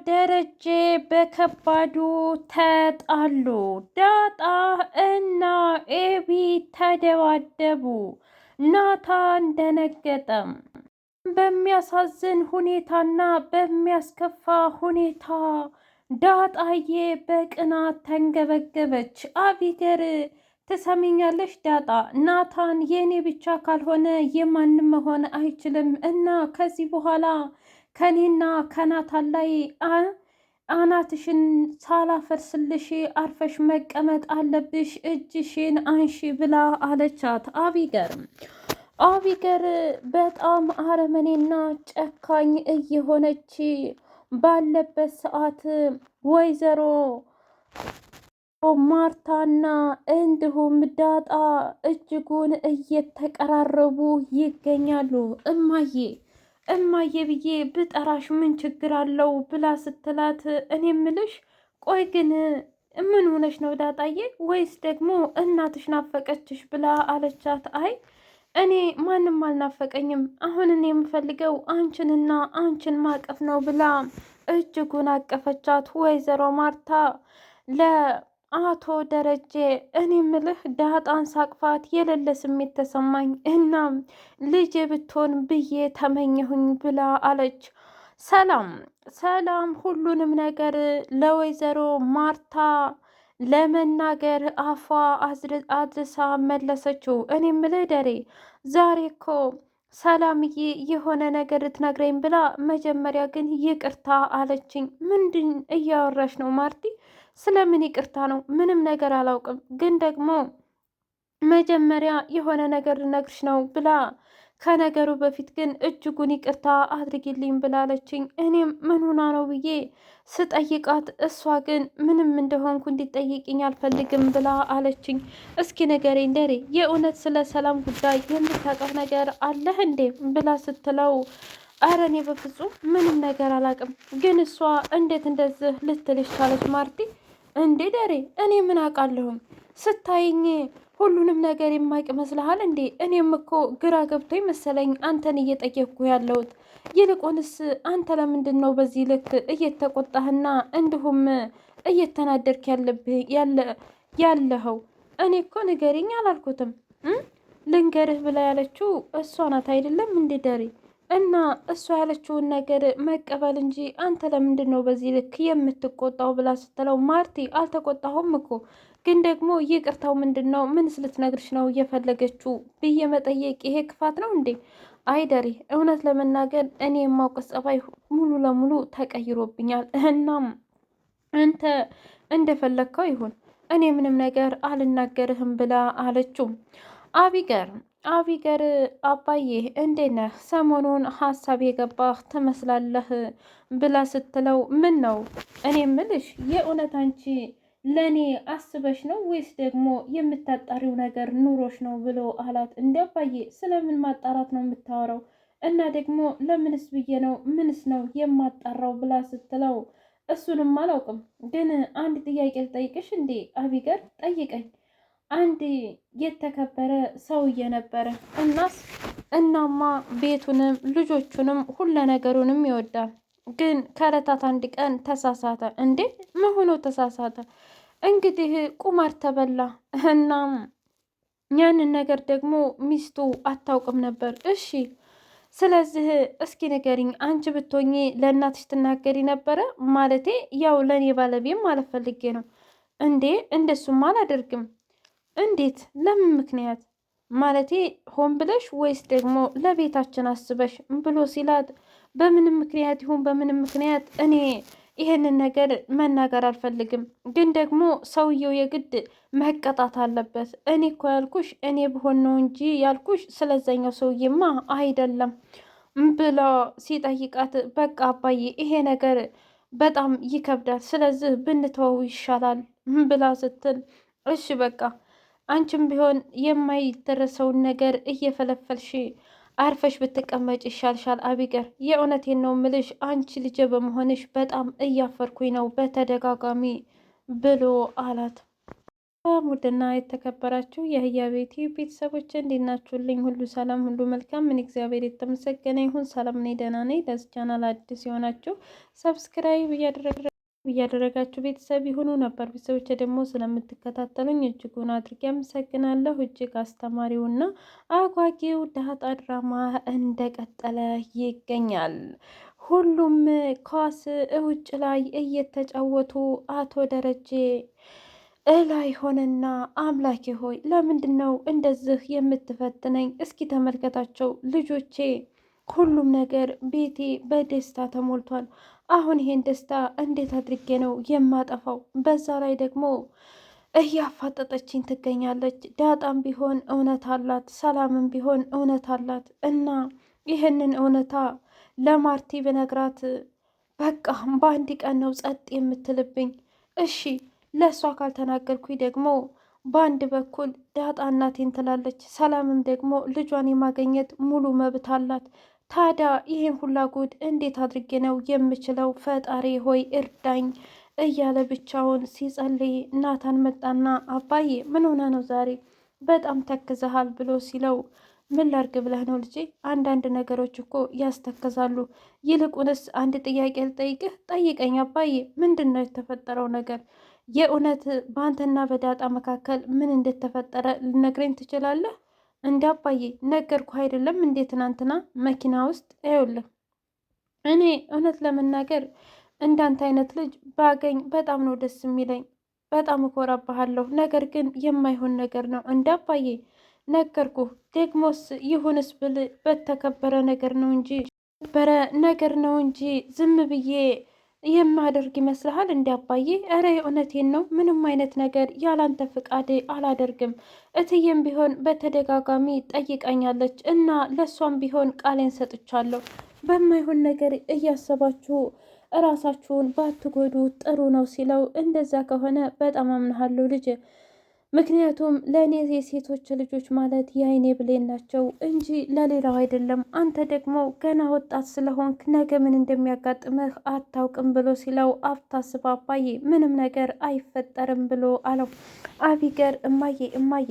ደረጀ በከባዱ ተጣሉ። ዳጣ እና ኤቢ ተደባደቡ። ናታን ደነገጠ። በሚያሳዝን ሁኔታና በሚያስከፋ ሁኔታ ዳጣዬ በቅናት ተንገበገበች። አቢገር ትሰሚኛለሽ ዳጣ፣ ናታን የኔ ብቻ ካልሆነ የማንም መሆን አይችልም እና ከዚህ በኋላ ከኔና ከናታን ላይ አናትሽን ሳላፈርስልሽ አርፈሽ መቀመጥ አለብሽ፣ እጅሽን አንሺ ብላ አለቻት። አቢገር በጣም አረመኔና ጨካኝ እየሆነች ባለበት ሰዓት ወይዘሮ ማርታና እንዲሁም ዳጣ እጅጉን እየተቀራረቡ ይገኛሉ። እማዬ ብዬ ብጠራሽ ምን ችግር አለው ብላ ስትላት፣ እኔ ምልሽ ቆይ ግን ምን ሆነሽ ነው ዳጣዬ? ወይስ ደግሞ እናትሽ ናፈቀችሽ ብላ አለቻት። አይ እኔ ማንም አልናፈቀኝም፣ አሁን እኔ የምፈልገው አንቺንና አንቺን ማቀፍ ነው ብላ እጅጉን አቀፈቻት። ወይዘሮ ማርታ ለአቶ ደረጀ እኔ ምልህ ዳጣን ሳቅፋት የሌለ ስሜት ተሰማኝ፣ እናም ልጄ ብትሆን ብዬ ተመኘሁኝ ብላ አለች። ሰላም ሁሉንም ነገር ለወይዘሮ ማርታ ለመናገር አፏ አድርሳ መለሰችው። እኔ ምልህ ደሬ ዛሬ እኮ ሰላምዬ የሆነ ነገር ልትነግረኝ ብላ መጀመሪያ ግን ይቅርታ አለችኝ። ምንድን እያወራሽ ነው ማርቲ? ስለምን ይቅርታ ነው? ምንም ነገር አላውቅም፣ ግን ደግሞ መጀመሪያ የሆነ ነገር ልነግርሽ ነው ብላ ከነገሩ በፊት ግን እጅጉን ይቅርታ አድርጊልኝ ብላለችኝ። እኔም ምን ሆና ነው ብዬ ስጠይቃት እሷ ግን ምንም እንደሆንኩ እንዲጠይቅኝ አልፈልግም ብላ አለችኝ። እስኪ ንገረኝ ደሬ፣ የእውነት ስለ ሰላም ጉዳይ የምታውቀው ነገር አለህ እንዴ ብላ ስትለው፣ አረ እኔ በፍጹም ምንም ነገር አላውቅም፣ ግን እሷ እንዴት እንደዚህ ልትልሽ ቻለች ማርቲ? እንዴ ደሬ እኔ ምን አውቃለሁኝ? ስታይኝ ሁሉንም ነገር የማውቅ መስልሃል እንዴ? እኔም እኮ ግራ ገብቶኝ መሰለኝ አንተን እየጠየቅኩ ያለሁት። ይልቁንስ አንተ ለምንድን ነው በዚህ ልክ እየተቆጣህና እንዲሁም እየተናደርክ ያለኸው? እኔ እኮ ንገሪኝ አላልኩትም። ልንገርህ ብላ ያለችው እሷ ናት አይደለም እንዴ ደሬ? እና እሷ ያለችውን ነገር መቀበል እንጂ አንተ ለምንድን ነው በዚህ ልክ የምትቆጣው ብላ ስትለው፣ ማርቲ አልተቆጣሁም እኮ ግን ደግሞ ይቅርታው ምንድን ነው? ምንስ ልትነግርሽ ነው እየፈለገችው ብዬ መጠየቅ ይሄ ክፋት ነው እንዴ? አይደሪ እውነት ለመናገር እኔ የማውቅ ጸባይ ሙሉ ለሙሉ ተቀይሮብኛል። እናም አንተ እንደፈለግከው ይሁን፣ እኔ ምንም ነገር አልናገርህም ብላ አለችው። አቢገር አባዬ እንዴት ነህ? ሰሞኑን ሀሳብ የገባህ ትመስላለህ ብላ ስትለው፣ ምን ነው? እኔ ምልሽ የእውነት አንቺ ለእኔ አስበሽ ነው ወይስ ደግሞ የምታጣሪው ነገር ኑሮሽ ነው ብሎ አላት። እንደ አባዬ ስለምን ማጣራት ነው የምታወራው? እና ደግሞ ለምንስ ብዬ ነው ምንስ ነው የማጣራው ብላ ስትለው፣ እሱንም አላውቅም፣ ግን አንድ ጥያቄ ልጠይቅሽ እንዴ አቢገር? ጠይቀኝ። አንድ የተከበረ ሰውዬ ነበረ። እናማ ቤቱንም ልጆቹንም ሁለ ነገሩንም ይወዳል። ግን ከዕለታት አንድ ቀን ተሳሳተ። እንዴ ምን ሆኖ ተሳሳተ? እንግዲህ ቁማር ተበላ። እናም ያንን ነገር ደግሞ ሚስቱ አታውቅም ነበር። እሺ ስለዚህ እስኪ ንገሪኝ፣ አንቺ ብትሆኚ ለእናትሽ ትናገሪ ነበረ? ማለቴ ያው ለእኔ ባለቤም ማለት ፈልጌ ነው። እንዴ እንደሱም አላደርግም። እንዴት? ለምን ምክንያት? ማለቴ ሆን ብለሽ ወይስ ደግሞ ለቤታችን አስበሽ ብሎ ሲላት፣ በምንም ምክንያት ይሁን በምንም ምክንያት እኔ ይሄንን ነገር መናገር አልፈልግም፣ ግን ደግሞ ሰውየው የግድ መቀጣት አለበት። እኔ እኮ ያልኩሽ እኔ ብሆን ነው እንጂ ያልኩሽ ስለዛኛው ሰውዬማ አይደለም ብሎ ሲጠይቃት፣ በቃ አባዬ ይሄ ነገር በጣም ይከብዳል፣ ስለዚህ ብንተወው ይሻላል ብላ ስትል፣ እሺ በቃ አንቺም ቢሆን የማይደረሰውን ነገር እየፈለፈልሽ አርፈሽ ብትቀመጭ ይሻልሻል አቢገር። የእውነቴን ነው ምልሽ፣ አንቺ ልጄ በመሆንሽ በጣም እያፈርኩኝ ነው በተደጋጋሚ ብሎ አላት። ውድና የተከበራችሁ የህያ ቤቴ ቤተሰቦች እንዴት ናችሁልኝ? ሁሉ ሰላም፣ ሁሉ መልካም። ምን እግዚአብሔር የተመሰገነ ይሁን። ሰላም ነኝ፣ ደህና ነኝ። ለዚህ ቻናል አዲስ የሆናችሁ ሰብስክራይብ እያደረጋችሁ ቤተሰብ የሆኑ ነበር ቤተሰቦች ደግሞ ስለምትከታተሉኝ እጅጉን አድርጌ አመሰግናለሁ። እጅግ አስተማሪውና አጓጊው ዳጣ ድራማ እንደቀጠለ ይገኛል። ሁሉም ኳስ ውጭ ላይ እየተጫወቱ አቶ ደረጀ እላይ ሆነና አምላኬ ሆይ ለምንድን ነው እንደዚህ የምትፈትነኝ? እስኪ ተመልከታቸው ልጆቼ፣ ሁሉም ነገር ቤቴ በደስታ ተሞልቷል። አሁን ይሄን ደስታ እንዴት አድርጌ ነው የማጠፋው? በዛ ላይ ደግሞ እያፋጠጠችኝ ትገኛለች። ዳጣም ቢሆን እውነት አላት፣ ሰላምም ቢሆን እውነት አላት። እና ይህንን እውነታ ለማርቲ ብነግራት በቃ በአንድ ቀን ነው ጸጥ የምትልብኝ። እሺ ለእሷ ካልተናገርኩኝ ደግሞ በአንድ በኩል ዳጣ እናቴን ትላለች፣ ሰላምም ደግሞ ልጇን የማገኘት ሙሉ መብት አላት። ታዲያ ይሄን ሁላ ጉድ እንዴት አድርጌ ነው የምችለው? ፈጣሪ ሆይ እርዳኝ እያለ ብቻውን ሲጸልይ ናታን መጣና አባዬ ምን ሆነ ነው ዛሬ በጣም ተክዘሃል ብሎ ሲለው ምን ላርግ ብለህ ነው ልጄ? አንዳንድ ነገሮች እኮ ያስተክዛሉ። ይልቁንስ አንድ ጥያቄ ልጠይቅህ። ጠይቀኝ አባዬ። ምንድን ነው የተፈጠረው ነገር? የእውነት በአንተና በዳጣ መካከል ምን እንደተፈጠረ ልነግረኝ ትችላለህ? እንደ አባዬ ነገርኩህ አይደለም እንዴ ትናንትና መኪና ውስጥ። ይኸውልህ እኔ እውነት ለመናገር እንዳንተ አይነት ልጅ ባገኝ በጣም ነው ደስ የሚለኝ፣ በጣም እኮራባሃለሁ። ነገር ግን የማይሆን ነገር ነው እንደ አባዬ ነገርኩህ። ደግሞስ ይሁንስ ብል በተከበረ ነገር ነው እንጂ ዝም ብዬ የማደርግ ይመስልሃል? እንዲ አባዬ? እረ እውነቴን ነው። ምንም አይነት ነገር ያላንተ ፍቃድ አላደርግም። እትዬም ቢሆን በተደጋጋሚ ጠይቀኛለች እና ለእሷም ቢሆን ቃሌን ሰጥቻለሁ። በማይሆን ነገር እያሰባችሁ እራሳችሁን ባትጎዱ ጥሩ ነው ሲለው፣ እንደዛ ከሆነ በጣም አምናሃለሁ ልጅ። ምክንያቱም ለእኔ የሴቶች ልጆች ማለት የአይኔ ብሌን ናቸው እንጂ ለሌላው አይደለም። አንተ ደግሞ ገና ወጣት ስለሆንክ ነገ ምን እንደሚያጋጥምህ አታውቅም ብሎ ሲለው፣ አታስብ አባዬ፣ ምንም ነገር አይፈጠርም ብሎ አለው። አቢገር እማዬ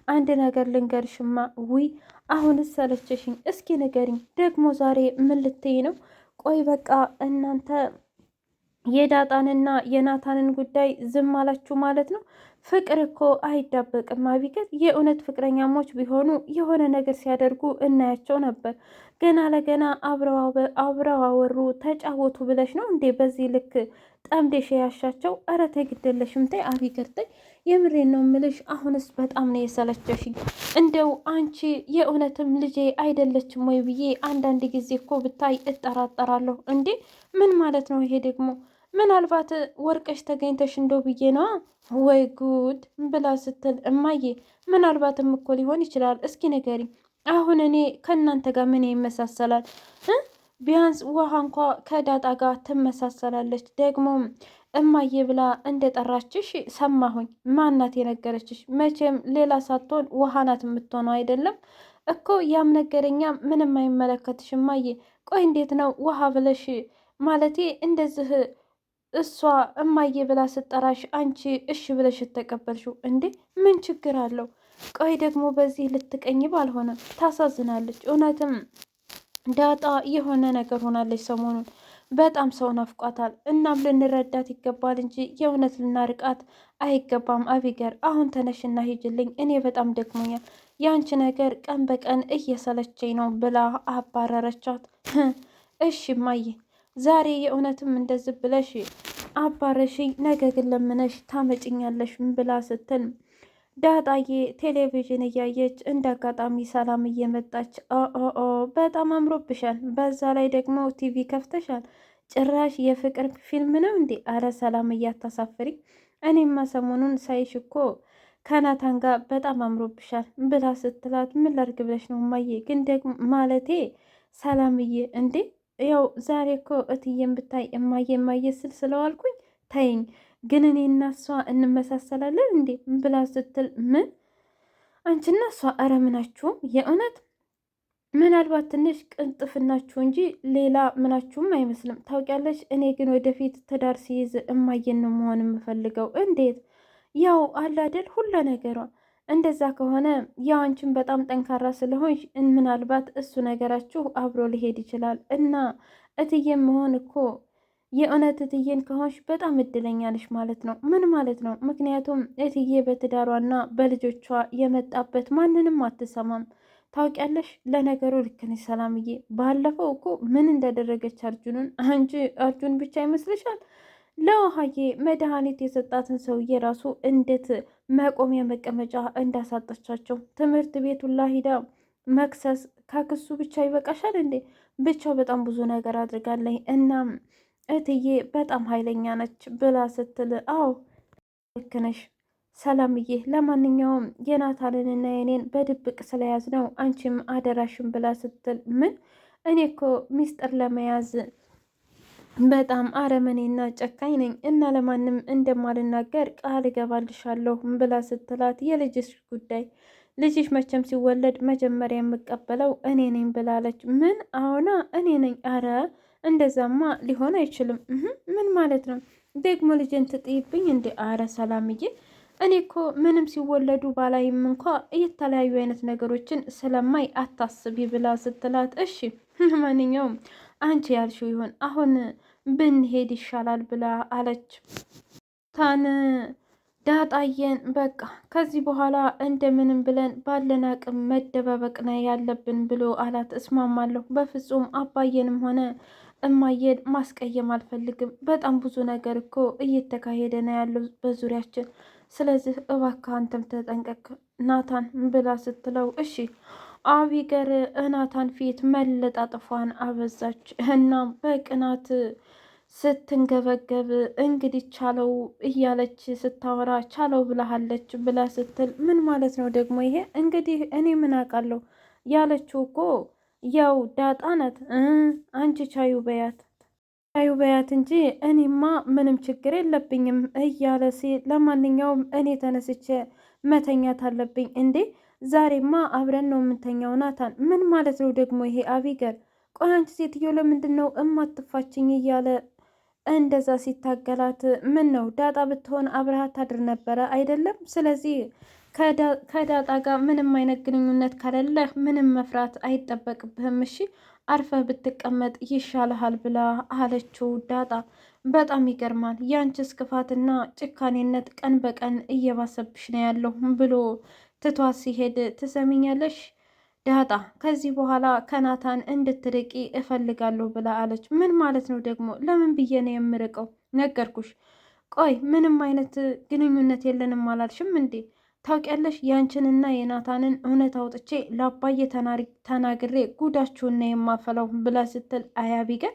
አንድ ነገር ልንገርሽማ። ውይ አሁንስ ሰለቸሽኝ። እስኪ ንገሪኝ ደግሞ ዛሬ ምን ልትይ ነው? ቆይ በቃ እናንተ የዳጣንና የናታንን ጉዳይ ዝም አላችሁ ማለት ነው? ፍቅር እኮ አይዳበቅም አቢገል። የእውነት ፍቅረኛሞች ቢሆኑ የሆነ ነገር ሲያደርጉ እናያቸው ነበር። ገና ለገና አብረው አወሩ ተጫወቱ ብለሽ ነው እንዴ በዚህ ልክ ጠምደሽ ያሻቸው? ኧረ ተይ ግደለሽም ተይ አቢገል ተይ። የምሬን ነው ምልሽ። አሁንስ በጣም ነው የሰለቸሽኝ። እንደው አንቺ የእውነትም ልጄ አይደለችም ወይ ብዬ አንዳንድ ጊዜ እኮ ብታይ እጠራጠራለሁ። እንዴ ምን ማለት ነው ይሄ ደግሞ? ምናልባት ወርቀሽ ተገኝተሽ እንደው ብዬ ነዋ። ወይ ጉድ ብላ ስትል እማዬ ምናልባትም እኮ ሊሆን ይችላል። እስኪ ንገሪኝ አሁን እኔ ከእናንተ ጋር ምን ይመሳሰላል? ቢያንስ ውሃ እንኳ ከዳጣ ጋር ትመሳሰላለች። ደግሞ እማዬ ብላ እንደጠራችሽ ሰማሁኝ። ማናት የነገረችሽ? መቼም ሌላ ሳትሆን ውሃ ናት የምትሆነው አይደለም እኮ። ያም ነገረኛም ምንም አይመለከትሽ እማዬ። ቆይ እንዴት ነው ውሃ ብለሽ ማለቴ እንደዚህ እሷ እማዬ ብላ ስጠራሽ አንቺ እሺ ብለሽ ተቀበልሽው እንዴ? ምን ችግር አለው? ቆይ ደግሞ በዚህ ልትቀኝ ባልሆነ። ታሳዝናለች እውነትም። ዳጣ የሆነ ነገር ሆናለች ሰሞኑን። በጣም ሰው ናፍቋታል። እናም ልንረዳት ይገባል እንጂ የእውነት ልናርቃት አይገባም። አቢገር አሁን ተነሽና ሂጅልኝ፣ እኔ በጣም ደክሞኛል። የአንቺ ነገር ቀን በቀን እየሰለቸኝ ነው ብላ አባረረቻት። እሺ እማዬ ዛሬ የእውነትም እንደዚህ ብለሽ አባረሽኝ፣ ነገ ግን ለምነሽ ታመጭኛለሽ ብላ ስትል ዳጣዬ ቴሌቪዥን እያየች እንደ አጋጣሚ ሰላም እየመጣች በጣም አምሮብሻል፣ በዛ ላይ ደግሞ ቲቪ ከፍተሻል። ጭራሽ የፍቅር ፊልም ነው እንዴ? አረ ሰላም እያታሳፍሪ። እኔማ ሰሞኑን ሳይሽ እኮ ከናታን ጋር በጣም አምሮብሻል ብላ ስትላት ምን ላድርግ ብለሽ ነው እማዬ? ግን ደግሞ ማለቴ ሰላምዬ እንዴ ያው ዛሬ እኮ እትዬን ብታይ እማዬ ስል ስለዋልኩኝ ተይኝ። ግን እኔ እና እሷ እንመሳሰላለን እንዴ ብላ ስትል ምን አንቺና እሷ? ኧረ ምናችሁም የእውነት ምናልባት ትንሽ ቅንጥፍናችሁ እንጂ ሌላ ምናችሁም አይመስልም። ታውቂያለሽ፣ እኔ ግን ወደፊት ትዳር ሲይዝ እማዬን ነው መሆን የምፈልገው። እንዴት? ያው አላደል ሁለ ነገሯ እንደዛ ከሆነ ያው አንቺን በጣም ጠንካራ ስለሆንሽ ምናልባት እሱ ነገራችሁ አብሮ ሊሄድ ይችላል እና እትዬም መሆን እኮ የእውነት እትዬን ከሆንሽ በጣም እድለኛ ነሽ ማለት ነው። ምን ማለት ነው? ምክንያቱም እትዬ በትዳሯና በልጆቿ የመጣበት ማንንም አትሰማም። ታውቂያለሽ? ለነገሩ ልክ ነሽ ሰላምዬ። ባለፈው እኮ ምን እንዳደረገች አርጁንን አንቺ አርጁን ብቻ ይመስልሻል? ለውሃዬ መድኃኒት የሰጣትን ሰውዬ ራሱ እንዴት መቆሚያ መቀመጫ እንዳሳጠቻቸው ትምህርት ቤቱላ ሂዳ መክሰስ ከክሱ ብቻ ይበቃሻል እንዴ? ብቻው በጣም ብዙ ነገር አድርጋለኝ። እናም እትዬ በጣም ኃይለኛ ነች ብላ ስትል፣ አዎ ልክ ነሽ ሰላምዬ። ለማንኛውም የናታንንና የኔን በድብቅ ስለያዝ ነው አንቺም አደራሽን ብላ ስትል፣ ምን እኔ እኮ ሚስጥር ለመያዝ በጣም አረመኔና ጨካኝ ነኝ እና ለማንም እንደማልናገር ቃል እገባልሻለሁ ብላ ስትላት፣ የልጅሽ ጉዳይ ልጅሽ መቼም ሲወለድ መጀመሪያ የምቀበለው እኔ ነኝ ብላለች። ምን አሁና እኔ ነኝ? አረ እንደዛማ ሊሆን አይችልም። ምን ማለት ነው ደግሞ? ልጅን ትጥይብኝ እንዴ? አረ ሰላምዬ እኔ እኮ ምንም ሲወለዱ ባላይም እንኳ የተለያዩ አይነት ነገሮችን ስለማይ አታስቢ ብላ ስትላት፣ እሺ ማንኛውም አንቺ ያልሽው ይሆን አሁን ብንሄድ ይሻላል ብላ አለች። ታን ዳጣየን በቃ ከዚህ በኋላ እንደምንም ብለን ባለን አቅም መደባበቅ ነው ያለብን ብሎ አላት። እስማማለሁ። በፍጹም አባዬንም ሆነ እማዬን ማስቀየም አልፈልግም። በጣም ብዙ ነገር እኮ እየተካሄደ ነው ያለው በዙሪያችን። ስለዚህ እባክህ አንተም ተጠንቀቅ ናታን ብላ ስትለው፣ እሺ አቢገር እናታን ፊት መለጣጥፏን አበዛች እና በቅናት ስትንገበገብ እንግዲህ ቻለው እያለች ስታወራ ቻለው ብላሃለች ብላ ስትል፣ ምን ማለት ነው ደግሞ ይሄ? እንግዲህ እኔ ምን አውቃለሁ ያለችው እኮ ያው ዳጣ ናት። አንቺ ቻዩ በያት ቻዩ በያት እንጂ እኔማ ምንም ችግር የለብኝም እያለ ሲል፣ ለማንኛውም እኔ ተነስቼ መተኛት አለብኝ። እንዴ ዛሬማ አብረን ነው የምንተኛው ናታን። ምን ማለት ነው ደግሞ ይሄ አቢገር? ቆይ አንቺ ሴትዮ ለምንድን ነው እማትፋችኝ? እያለ እንደዛ ሲታገላት፣ ምን ነው ዳጣ ብትሆን አብረሃት ታድር ነበረ አይደለም? ስለዚህ ከዳጣ ጋር ምንም አይነት ግንኙነት ከሌለህ ምንም መፍራት አይጠበቅብህም። እሺ አርፈህ ብትቀመጥ ይሻልሃል ብላ አለችው ዳጣ። በጣም ይገርማል። ያንቺስ ክፋትና ጭካኔነት ቀን በቀን እየባሰብሽ ነው ያለው ብሎ ትቷት ሲሄድ፣ ትሰሚኛለሽ ዳጣ ከዚህ በኋላ ከናታን እንድትርቂ እፈልጋለሁ ብላ አለች። ምን ማለት ነው ደግሞ? ለምን ብዬ ነው የምርቀው? ነገርኩሽ። ቆይ ምንም አይነት ግንኙነት የለንም አላልሽም እንዴ? ታውቂያለሽ ያንቺንና የናታንን እውነት አውጥቼ ለአባዬ ተናግሬ ጉዳችሁን ነው የማፈላው ብላ ስትል፣ አያቢገን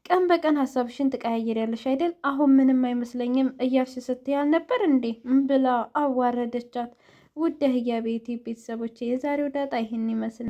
ቀን በቀን ሀሳብሽን ትቀያየሪያለሽ አይደል? አሁን ምንም አይመስለኝም እያልሽ ስትይ አልነበር እንዴ ብላ አዋረደቻት። ውድ ህያ ቤቴ ቤተሰቦች የዛሬው ዳጣ ይህን ይመስል